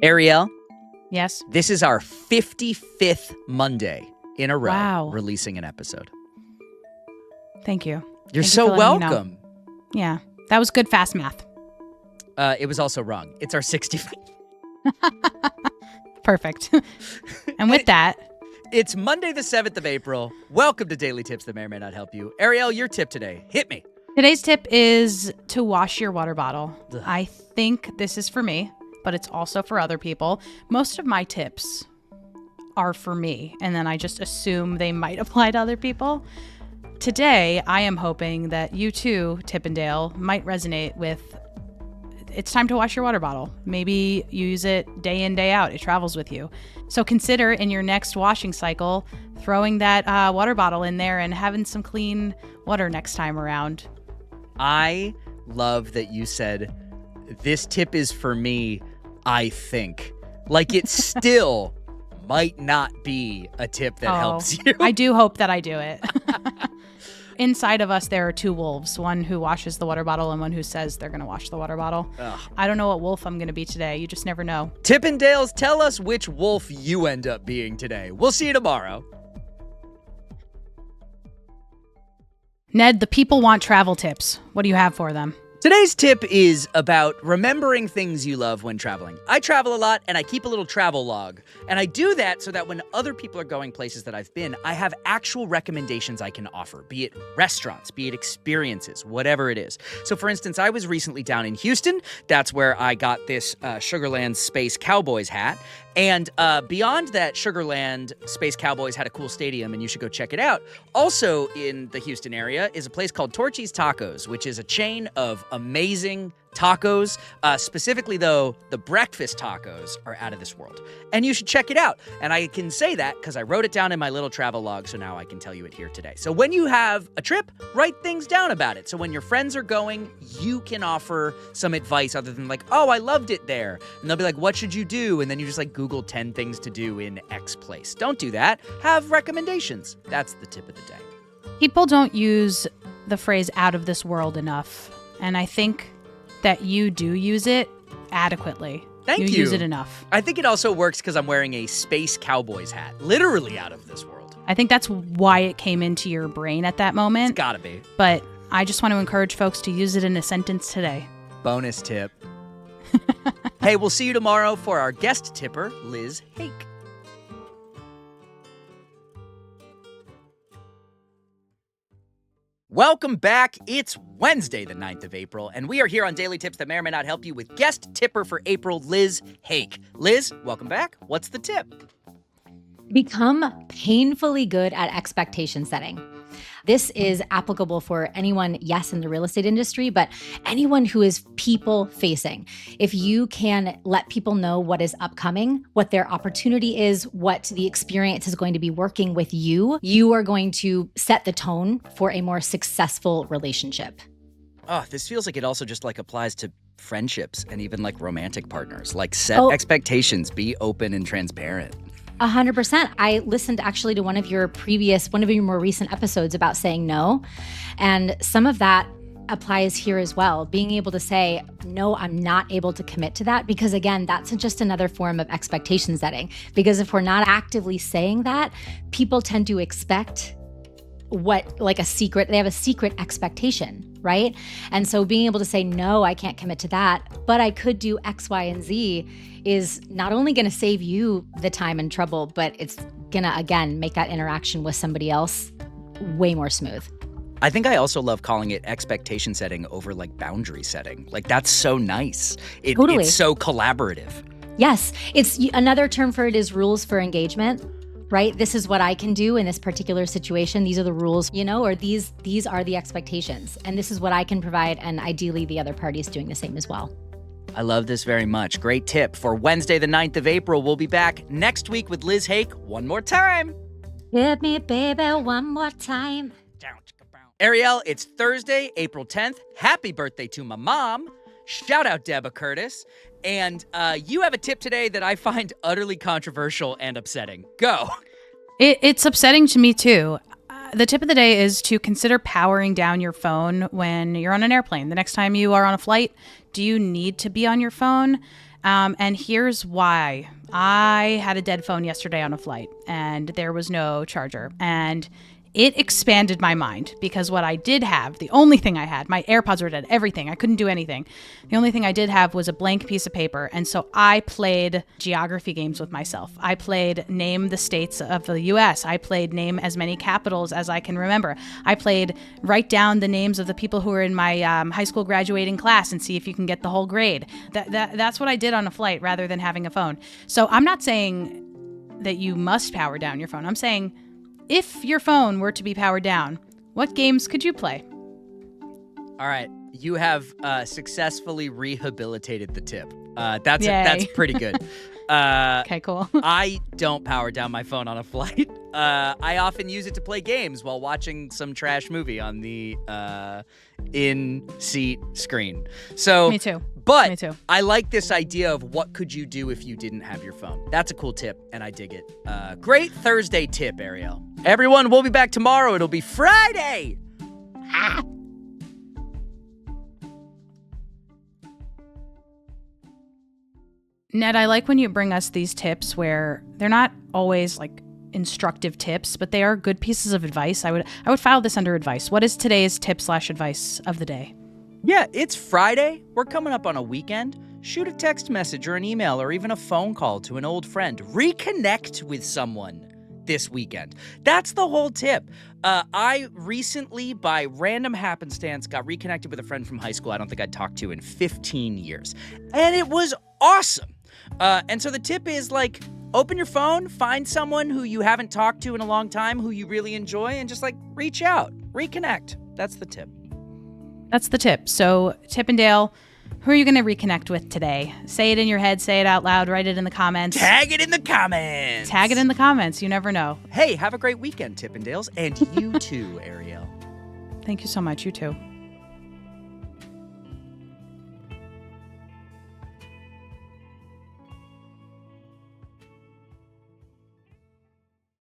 Arielle, Yes. this is our 55th Monday in a row Wow. releasing an episode. Thank you. You're Thank you so for letting me know. welcome. Yeah. That was good fast math. It was also wrong. It's our 65th. Perfect. And with that, It's Monday the 7th of April. Welcome to Daily Tips that may or may not help you. Arielle, your tip today. Hit me. today's tip is to wash your water bottle. Ugh. I think this is for me, but it's also for other people. Most of my tips are for me, and then I just assume they might apply to other people. Today, I am hoping that you too, Tippendale, might resonate with it's time to wash your water bottle. Maybe you use it day in, day out. It travels with you. So consider in your next washing cycle throwing that water bottle in there and having some clean water next time around. I love that you said, this tip is for me, I think. Like it still might not be a tip that helps you. I do hope that I do it. Inside of us, there are two wolves, one who washes the water bottle and one who says they're going to wash the water bottle. Ugh. I don't know what wolf I'm going to be today. You just never know. Tippendales, tell us which wolf you end up being today. We'll see you tomorrow. Ned, the people want travel tips. What do you have for them? Today's tip is about remembering things you love when traveling. I travel a lot and I keep a little travel log. And I do that so that when other people are going places that I've been, I have actual recommendations I can offer, be it restaurants, be it experiences, whatever it is. So for instance, I was recently down in Houston. That's where I got this Sugarland Space Cowboys hat. And beyond that, Sugarland Space Cowboys had a cool stadium, and you should go check it out. Also in the Houston area is a place called Torchy's Tacos, which is a chain of amazing tacos. Specifically, though, the breakfast tacos are out of this world. And you should check it out. And I can say that because I wrote it down in my little travel log, so now I can tell you it here today. So when you have a trip, write things down about it. So when your friends are going, you can offer some advice other than like, oh, I loved it there. And they'll be like, what should you do? And then you just like Google 10 things to do in X place. Don't do that. Have recommendations. That's the tip of the day. People don't use the phrase out of this world enough. And I think that you do use it adequately. Thank you. You use it enough. I think it also works because I'm wearing a Space Cowboys hat. Literally out of this world. I think that's why it came into your brain at that moment. It's gotta be. But I just want to encourage folks to use it in a sentence today. Bonus tip. Hey, we'll see you tomorrow for our guest tipper, Liz Hake. Welcome back. It's Wednesday, the 9th of April, and we are here on Daily Tips that may or may not help you with guest tipper for April, Liz Hake. Liz, welcome back. What's the tip? Become painfully good at expectation setting. This is applicable for anyone, yes, in the real estate industry, but anyone who is people facing. If you can let people know what is upcoming, what their opportunity is, what the experience is going to be working with you, you are going to set the tone for a more successful relationship. Oh, this feels like it also just like applies to friendships and even like romantic partners. Like set expectations, be open and transparent. 100%. I listened actually to one of your more recent episodes about saying no. And some of that applies here as well. Being able to say, no, I'm not able to commit to that. Because again, that's just another form of expectation setting. Because if we're not actively saying that, people tend to expect they have a secret expectation, right? And so being able to say, no, I can't commit to that, but I could do X, Y, and Z is not only going to save you the time and trouble, but it's going to, again, make that interaction with somebody else way more smooth. I think I also love calling it expectation setting over like boundary setting. Like that's so nice. Totally. It's so collaborative. Yes. It's another term for it is rules for engagement. Right? This is what I can do in this particular situation. These are the rules, or these are the expectations. And this is what I can provide. And ideally, the other party is doing the same as well. I love this very much. Great tip. For Wednesday, the 9th of April, we'll be back next week with Liz Hake one more time. Hit me, baby, one more time. Arielle, it's Thursday, April 10th. Happy birthday to my mom. Shout out Debra Curtis. And you have a tip today that I find utterly controversial and upsetting. Go. It's upsetting to me too. The tip of the day is to consider powering down your phone when you're on an airplane. The next time you are on a flight, do you need to be on your phone? And here's why. I had a dead phone yesterday on a flight, and there was no charger. And it expanded my mind because what I did have, the only thing I had, my AirPods were dead, everything. I couldn't do anything. The only thing I did have was a blank piece of paper. And so I played geography games with myself. I played name the states of the US. I played name as many capitals as I can remember. I played write down the names of the people who were in my high school graduating class and see if you can get the whole grade. That's what I did on a flight rather than having a phone. So I'm not saying that you must power down your phone. I'm saying, if your phone were to be powered down, what games could you play? All right. You have successfully rehabilitated the tip. That's pretty good. Okay, cool. I don't power down my phone on a flight. I often use it to play games while watching some trash movie on the in-seat screen. So, Me too. But Me too. I like this idea of what could you do if you didn't have your phone. That's a cool tip, and I dig it. Great Thursday tip, Arielle. Everyone, we'll be back tomorrow. It'll be Friday. Ned, I like when you bring us these tips where they're not always like instructive tips, but they are good pieces of advice. I would file this under advice. What is today's tip/advice of the day? Yeah, it's Friday. We're coming up on a weekend. Shoot a text message or an email or even a phone call to an old friend. Reconnect with someone this weekend. That's the whole tip. I recently, by random happenstance, got reconnected with a friend from high school I don't think I'd talked to in 15 years. And it was awesome. And so the tip is, like, open your phone, find someone who you haven't talked to in a long time, who you really enjoy, and just, like, reach out. Reconnect. That's the tip. That's the tip. So, Tip and Dale, who are you going to reconnect with today? Say it in your head, say it out loud, write it in the comments. Tag it in the comments. Tag it in the comments. You never know. Hey, have a great weekend, Tippendales. And you too, Arielle. Thank you so much. You too.